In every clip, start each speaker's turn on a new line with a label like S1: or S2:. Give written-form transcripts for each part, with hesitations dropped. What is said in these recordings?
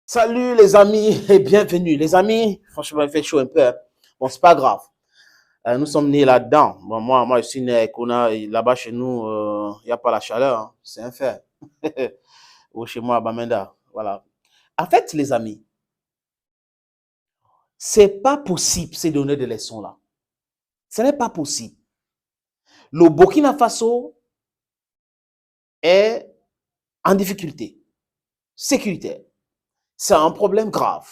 S1: Salut les amis et bienvenue. Les amis, franchement, il fait chaud un peu, hein. Bon, c'est pas grave. Nous sommes nés là-dedans. Bon, moi, je suis né à Kona. Là-bas, chez nous, il n'y a pas la chaleur, hein. C'est un fait. Ou chez moi, à Bamenda. Voilà. En fait, les amis, c'est pas possible ces donner des leçons-là. Ce n'est pas possible. Le Burkina Faso est en difficulté sécuritaire. C'est un problème grave.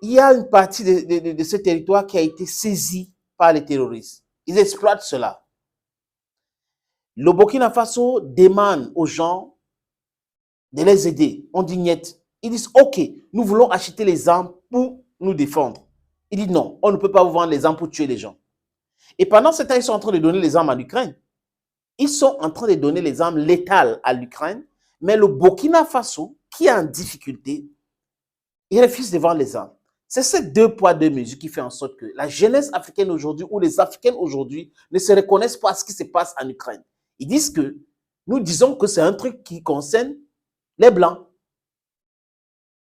S1: Il y a une partie de ce territoire qui a été saisie par les terroristes. Ils exploitent cela. Le Burkina Faso demande aux gens de les aider. On dit niet. Ils disent, OK, nous voulons acheter les armes pour nous défendre. Ils disent non, on ne peut pas vous vendre les armes pour tuer les gens. Et pendant ce temps, ils sont en train de donner les armes à l'Ukraine. Ils sont en train de donner les armes létales à l'Ukraine, mais le Burkina Faso, qui est en difficulté, il refuse de vendre les armes. C'est ces deux poids, deux mesures qui fait en sorte que la jeunesse africaine aujourd'hui ou les Africains aujourd'hui ne se reconnaissent pas à ce qui se passe en Ukraine. Ils disent que nous disons que c'est un truc qui concerne les Blancs.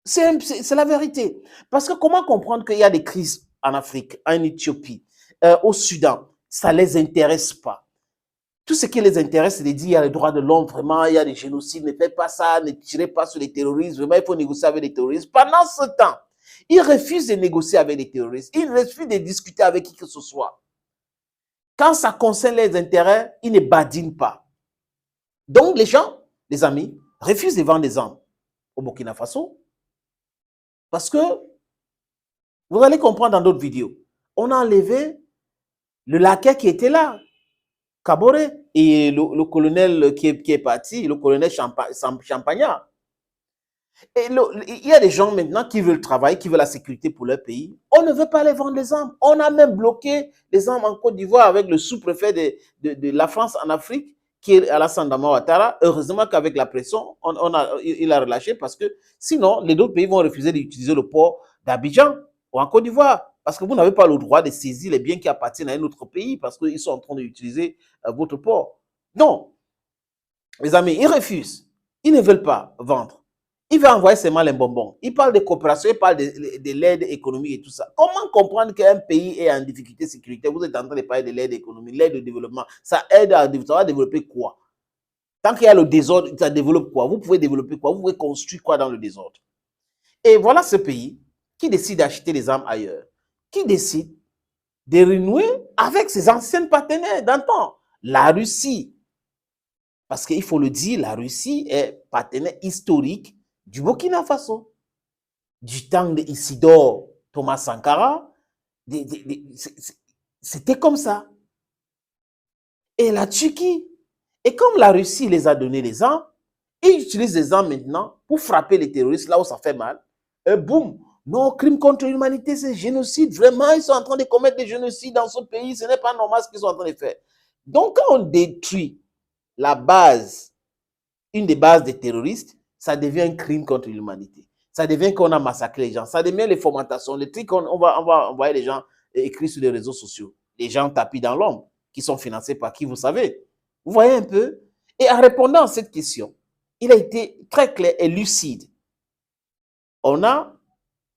S1: C'est la vérité. Parce que comment comprendre qu'il y a des crises en Afrique, en Éthiopie, au Soudan? Ça ne les intéresse pas. Tout ce qui les intéresse, c'est de dire il y a les droits de l'homme, vraiment, il y a des génocides, ne faites pas ça, ne tirez pas sur les terroristes, vraiment, il faut négocier avec les terroristes. Pendant ce temps, ils refusent de négocier avec les terroristes, ils refusent de discuter avec qui que ce soit. Quand ça concerne les intérêts, ils ne badinent pas. Donc, les gens, les amis, refusent de vendre des armes au Burkina Faso parce que, vous allez comprendre dans d'autres vidéos, on a enlevé le laquais qui était là, Kaboré, et le colonel qui est parti, le colonel Champagnat. Et il y a des gens maintenant qui veulent travailler, qui veulent la sécurité pour leur pays. On ne veut pas les vendre les armes. On a même bloqué les armes en Côte d'Ivoire avec le sous-préfet de la France en Afrique, qui est Alassane Dramane Ouattara. Heureusement qu'avec la pression, il a relâché parce que sinon, les autres pays vont refuser d'utiliser le port d'Abidjan ou en Côte d'Ivoire. Parce que vous n'avez pas le droit de saisir les biens qui appartiennent à un autre pays parce qu'ils sont en train d'utiliser votre port. Non, mes amis, ils refusent. Ils ne veulent pas vendre. Il veut envoyer seulement les bonbons. Il parle de coopération, il parle de l'aide économique et tout ça. Comment comprendre qu'un pays est en difficulté sécuritaire? Vous êtes en train de parler de l'aide économique, l'aide au développement. Ça aide à développer quoi? Tant qu'il y a le désordre, ça développe quoi? Vous pouvez développer quoi? Vous pouvez construire quoi dans le désordre? Et voilà ce pays qui décide d'acheter des armes ailleurs, qui décide de renouer avec ses anciens partenaires d'antan. La Russie, parce qu'il faut le dire, la Russie est partenaire historique du Burkina Faso. Du temps d'Isidore Thomas Sankara, c'était comme ça. Et la Turquie, et comme la Russie les a donné les armes, ils utilisent les armes maintenant pour frapper les terroristes là où ça fait mal. Et boum, non, crime contre l'humanité, c'est génocide. Vraiment, ils sont en train de commettre des génocides dans ce pays. Ce n'est pas normal ce qu'ils sont en train de faire. Donc, quand on détruit la base, une des bases des terroristes, ça devient un crime contre l'humanité. Ça devient qu'on a massacré les gens. Ça devient les fomentations. Les trucs, on va envoyer les gens écrits sur les réseaux sociaux. Les gens tapis dans l'ombre, qui sont financés par qui, vous savez. Vous voyez un peu? Et en répondant à cette question, il a été très clair et lucide. On a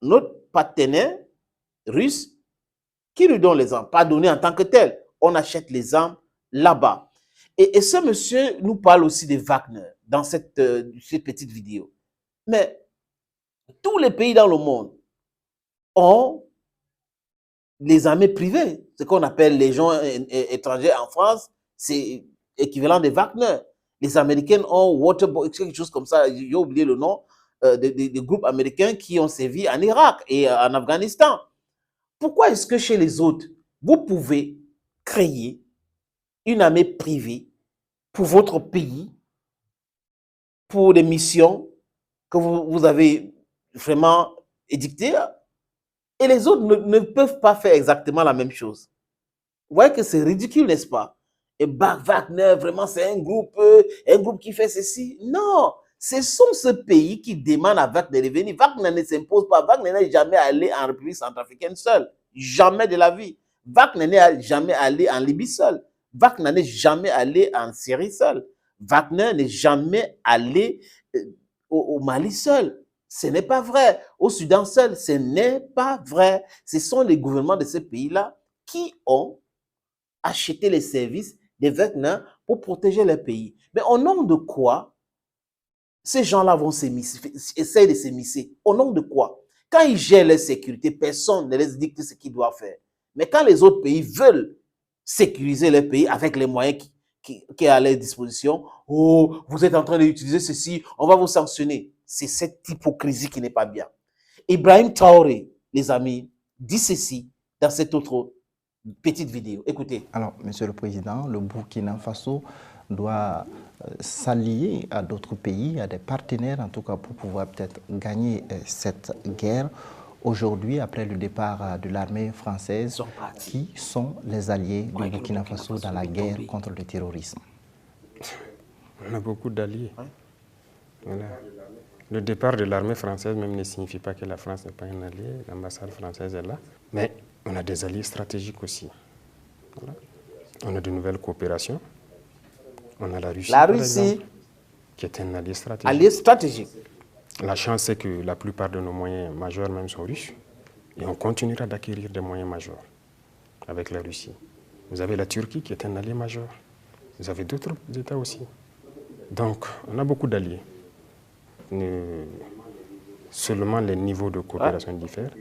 S1: notre partenaire russe qui nous donne les armes, pas donné en tant que tel. On achète les armes là-bas. Et ce monsieur nous parle aussi de Wagner dans cette petite vidéo. Mais tous les pays dans le monde ont les armées privées. Ce qu'on appelle les gens étrangers en France, c'est équivalent de Wagner. Les Américains ont Waterboy, quelque chose comme ça, j'ai oublié le nom, des groupes américains qui ont servi en Irak et en Afghanistan. Pourquoi est-ce que chez les autres, vous pouvez créer une armée privée pour votre pays, pour des missions que vous avez vraiment édictées, et les autres ne peuvent pas faire exactement la même chose? Vous voyez que c'est ridicule, n'est-ce pas? Et Wagner, vraiment, c'est un groupe qui fait ceci. Non, ce sont ce pays qui demande à Wagner de venir. Wagner ne s'impose pas. Wagner n'est jamais allé en République centrafricaine seul. Jamais de la vie. Wagner n'est jamais allé en Libye seul. Wagner n'est jamais allé en Syrie seul. Wagner n'est jamais allé au Mali seul. Ce n'est pas vrai. Au Soudan seul, ce n'est pas vrai. Ce sont les gouvernements de ces pays-là qui ont acheté les services des Wagner pour protéger les pays. Mais au nom de quoi ces gens-là vont essayer de s'émisser? Au nom de quoi? Quand ils gèrent leur sécurité, personne ne les dicte ce qu'ils doivent faire. Mais quand les autres pays veulent sécuriser leur pays avec les moyens qui sont à leur disposition, oh, vous êtes en train d'utiliser ceci, on va vous sanctionner. C'est cette hypocrisie qui n'est pas bien. Ibrahim Traoré, les amis, dit ceci dans cette autre petite vidéo. Écoutez.
S2: Alors, Monsieur le Président, le Burkina Faso doit s'allier à d'autres pays, à des partenaires en tout cas, pour pouvoir peut-être gagner cette guerre. Aujourd'hui, après le départ de l'armée française, qui sont les alliés du Burkina Faso dans la guerre contre le terrorisme?
S3: On a beaucoup d'alliés. Voilà. Le départ de l'armée française même ne signifie pas que la France n'est pas un allié. L'ambassade française est là. Mais on a des alliés stratégiques aussi. Voilà. On a de nouvelles coopérations. On a la Russie, par exemple, qui est un allié stratégique.
S1: Allié stratégique.
S3: La chance, c'est que la plupart de nos moyens majeurs même sont russes. Et on continuera d'acquérir des moyens majeurs avec la Russie. Vous avez la Turquie qui est un allié majeur. Vous avez d'autres États aussi. Donc, on a beaucoup d'alliés. Seulement les niveaux de coopération diffèrent.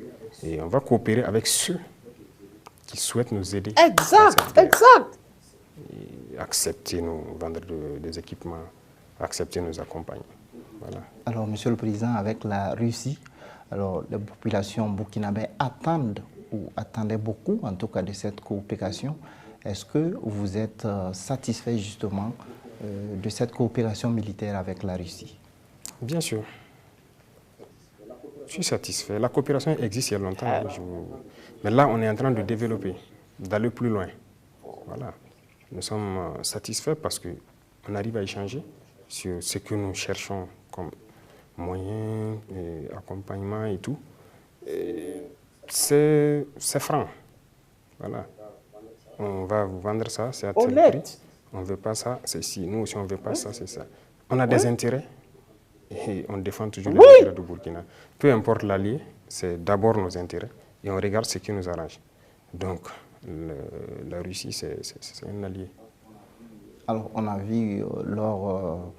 S3: Et on va coopérer avec ceux qui souhaitent nous aider.
S1: Exact, exact.
S3: Et accepter nous vendre des équipements, accepter nous accompagner. Voilà.
S2: Alors, Monsieur le Président, avec la Russie, alors les populations burkinabées attendent ou attendaient beaucoup, en tout cas, de cette coopération. Est-ce que vous êtes satisfait justement de cette coopération militaire avec la Russie?
S3: Bien sûr. Je suis satisfait. La coopération existe il y a longtemps. Mais là, on est en train de développer, d'aller plus loin. Voilà. Nous sommes satisfaits parce qu'on arrive à échanger sur ce que nous cherchons comme moyens, et accompagnement et tout. C'est franc. Voilà. On va vous vendre ça, c'est à tel prix. On ne veut pas ça, c'est ci. Nous aussi, on ne veut pas ça, c'est ça. On a des intérêts et on défend toujours les intérêts du Burkina. Peu importe l'allié, c'est d'abord nos intérêts et on regarde ce qui nous arrange. Donc, la Russie, c'est un allié.
S2: Alors, on a vu lors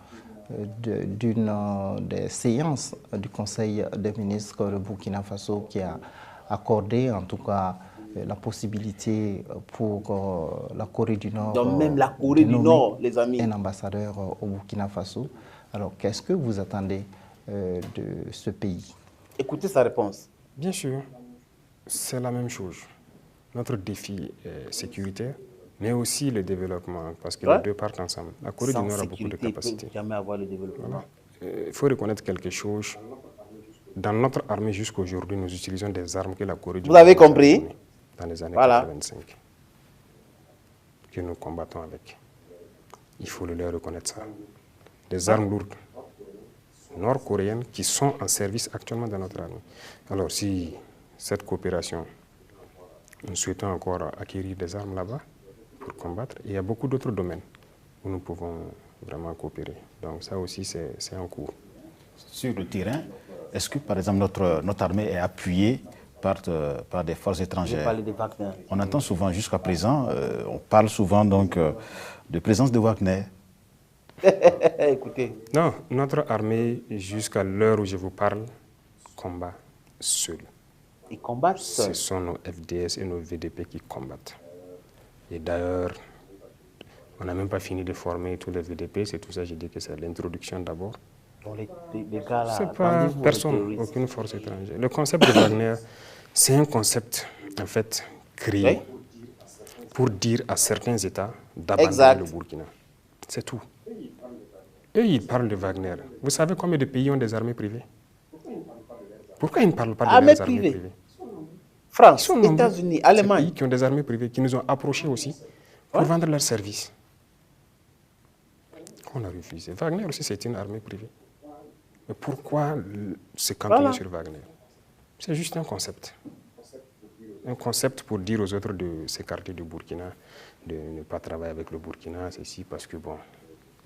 S2: d'une des séances du Conseil des ministres, le Burkina Faso qui a accordé en tout cas la possibilité pour la Corée du Nord.
S1: Donc même la Corée du Nord, les amis.
S2: Un ambassadeur au Burkina Faso. Alors, qu'est-ce que vous attendez de ce pays?
S1: Écoutez sa réponse.
S3: Bien sûr, c'est la même chose. Notre défi est sécuritaire, mais aussi le développement, parce que les deux partent ensemble. La Corée du Nord a beaucoup de capacités.
S1: Il ne peut jamais avoir le développement.
S3: Voilà. Il faut reconnaître quelque chose. Dans notre armée jusqu'à aujourd'hui, nous utilisons des armes que la Corée du Nord
S1: Vous avez compris?
S3: Dans les années 85, que nous combattons avec. Il faut leur reconnaître ça. Des armes lourdes nord-coréennes qui sont en service actuellement dans notre armée. Alors si cette coopération, nous souhaitons encore acquérir des armes là-bas pour combattre, il y a beaucoup d'autres domaines où nous pouvons vraiment coopérer. Donc ça aussi, c'est en cours.
S4: Sur le terrain, est-ce que par exemple notre armée est appuyée par des forces étrangères? On entend souvent jusqu'à présent, on parle souvent donc de présence de Wagner.
S1: Écoutez.
S3: Non, notre armée, jusqu'à l'heure où je vous parle, combat seul.
S1: Ils combattent seuls.
S3: Ce sont nos FDS et nos VDP qui combattent. Et d'ailleurs, on n'a même pas fini de former tous les VDP, c'est tout ça, j'ai dit que c'est l'introduction d'abord.
S1: Les gars là,
S3: c'est pas personne, aucune force étrangère. Le concept de Wagner, c'est un concept, en fait, créé pour dire à certains États d'abandonner le Burkina. C'est tout. Eux, ils parlent de Wagner. Vous savez combien de pays ont des armées privées? Pourquoi ils ne parlent pas de leurs armées privées?
S1: France, États-Unis, Allemagne.
S3: Pays qui ont des armées privées, qui nous ont approchés aussi pour vendre leurs services. On a refusé. Wagner aussi, c'est une armée privée. Mais pourquoi se cantonner sur Wagner? C'est juste un concept. Un concept pour dire aux autres de s'écarter du Burkina, de ne pas travailler avec le Burkina, ceci parce que, bon,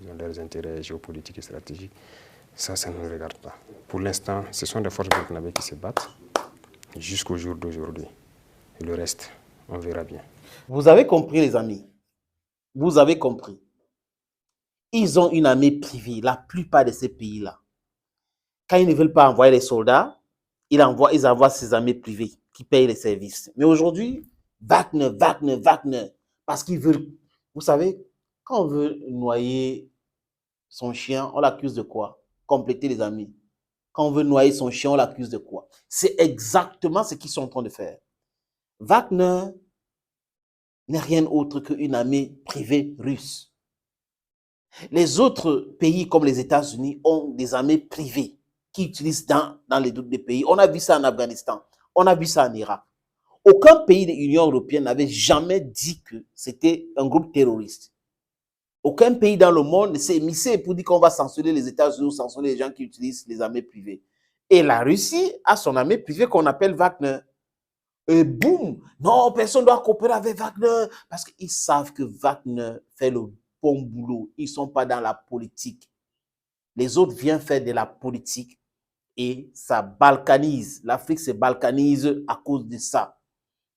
S3: ils ont leurs intérêts géopolitiques et stratégiques. Ça ne nous regarde pas. Pour l'instant, ce sont des forces burkinabées qui se battent jusqu'au jour d'aujourd'hui. Et le reste, on verra bien.
S1: Vous avez compris, les amis. Vous avez compris. Ils ont une armée privée, la plupart de ces pays-là. Quand ils ne veulent pas envoyer les soldats, ils envoient ces armées privées qui payent les services. Mais aujourd'hui, Wagner, parce qu'ils veulent... Vous savez, quand on veut noyer son chien, on l'accuse de quoi? Compléter les amis. Quand on veut noyer son chien, on l'accuse de quoi? C'est exactement ce qu'ils sont en train de faire. Wagner n'est rien autre qu'une armée privée russe. Les autres pays comme les États-Unis ont des armées privées qui utilisent dans les d'autres pays. On a vu ça en Afghanistan, on a vu ça en Irak. Aucun pays de l'Union européenne n'avait jamais dit que c'était un groupe terroriste. Aucun pays dans le monde ne s'est émissé pour dire qu'on va censurer les États-Unis ou censurer les gens qui utilisent les armées privées. Et la Russie a son armée privée qu'on appelle Wagner. Et boum, non, personne ne doit coopérer avec Wagner parce qu'ils savent que Wagner fait le bon boulot. Ils ne sont pas dans la politique. Les autres viennent faire de la politique et ça balkanise. L'Afrique se balkanise à cause de ça.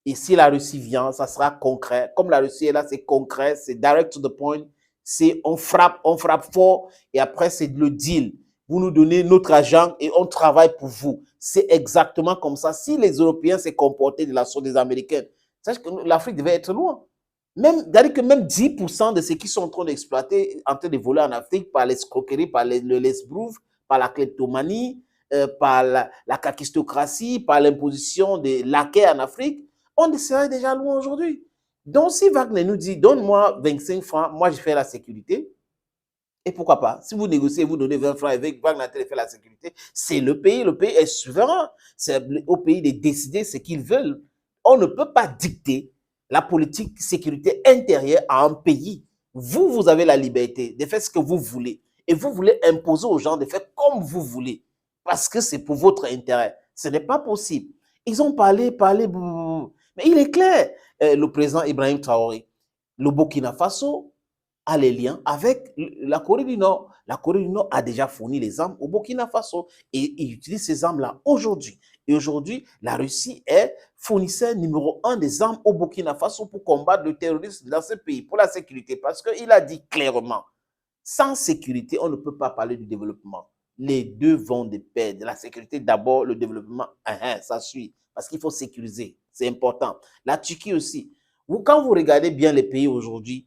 S1: Et si la Russie vient, ça sera concret. Comme la Russie est là, c'est concret, c'est direct to the point. C'est on frappe fort et après c'est le deal. Vous nous donnez notre argent et on travaille pour vous. C'est exactement comme ça. Si les Européens se comportaient de la sorte des Américains, sachez que l'Afrique devait être loin. C'est-à-dire que même 10% de ce qu'ils sont en train d'exploiter, en train de voler en Afrique par l'escroquerie, par le lesbrouf, par la kleptomanie, par la kakistocratie, par l'imposition des laquais en Afrique, on serait déjà loin aujourd'hui. Donc, si Wagner nous dit, donne-moi 25 francs, moi je fais la sécurité, et pourquoi pas? Si vous négociez, vous donnez 20 francs avec Wagner fait la sécurité, c'est le pays est souverain. C'est au pays de décider ce qu'ils veulent. On ne peut pas dicter la politique de sécurité intérieure à un pays. Vous avez la liberté de faire ce que vous voulez. Et vous voulez imposer aux gens de faire comme vous voulez. Parce que c'est pour votre intérêt. Ce n'est pas possible. Ils ont parlé, mais il est clair. Le président Ibrahim Traoré, le Burkina Faso a les liens avec la Corée du Nord. La Corée du Nord a déjà fourni les armes au Burkina Faso et ils utilisent ces armes-là aujourd'hui. Et aujourd'hui, la Russie est fournisseur numéro 1 des armes au Burkina Faso pour combattre le terrorisme dans ce pays, pour la sécurité. Parce qu'il a dit clairement, sans sécurité, on ne peut pas parler du développement. Les deux vont de pair. De la sécurité d'abord, le développement, ça suit. Parce qu'il faut sécuriser, c'est important. La Turquie aussi. Quand vous regardez bien les pays aujourd'hui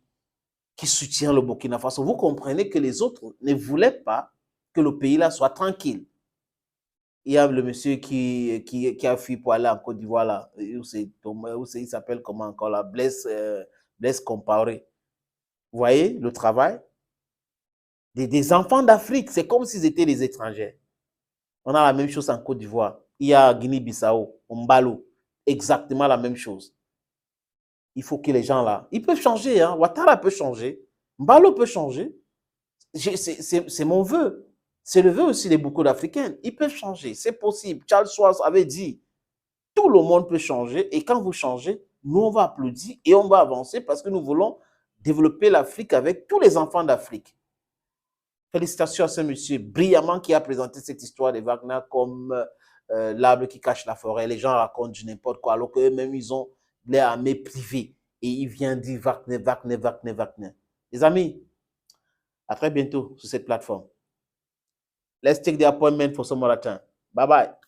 S1: qui soutiennent le Burkina Faso, vous comprenez que les autres ne voulaient pas que le pays-là soit tranquille. Il y a le monsieur qui a fui pour aller en Côte d'Ivoire, là, il s'appelle comment encore là, Blaise Compaoré. Vous voyez le travail? Des enfants d'Afrique, c'est comme s'ils étaient des étrangers. On a la même chose en Côte d'Ivoire. Il y a Guinée-Bissau, Mbalo, exactement la même chose. Il faut que les gens là, ils peuvent changer, hein. Ouattara peut changer, Mbalo peut changer. C'est mon vœu. C'est le vœu aussi de beaucoup d'Africains. Ils peuvent changer, c'est possible. Charles Schwab avait dit, tout le monde peut changer et quand vous changez, nous on va applaudir et on va avancer parce que nous voulons développer l'Afrique avec tous les enfants d'Afrique. Félicitations à ce monsieur brillamment qui a présenté cette histoire de Wagner comme l'arbre qui cache la forêt. Les gens racontent du n'importe quoi alors qu'eux-mêmes ils ont leur armée privée et il vient dire Wagner. Les amis, à très bientôt sur cette plateforme. Let's take the appointment for some other time. Bye bye.